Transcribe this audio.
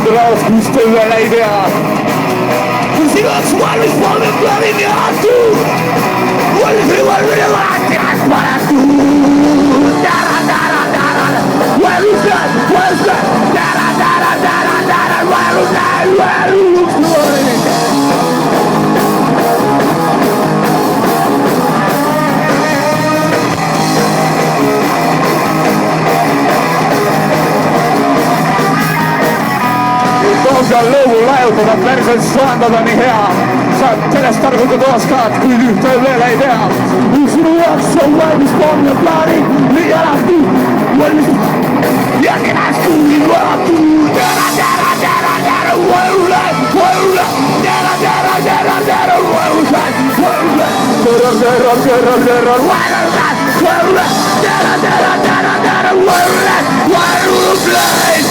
drauf, gusto la idea. Si los cuales ponen claridad tú, vuelve adelante para tú. Dara, dara, dara, where is that, where's that? Dara, dara, dara, dara, where is that, where is that? Tosiaan luvun läjutuvat versen suantatani hea. Saat sellest targuda taaskaat, kui ühte veel ei tea. Sinu jaoks on valmis pommi plaani, nii alati valmis. Ja kenast kuulin vaatu. Tera, tera, tera, tera, võõrule, võõrule. Tera, tera, tera, tera, võõrule, võõrule. Tera, tera, tera, tera, võõrule, võõrule. Tera, tera, tera, tera, võõrule, võõrule.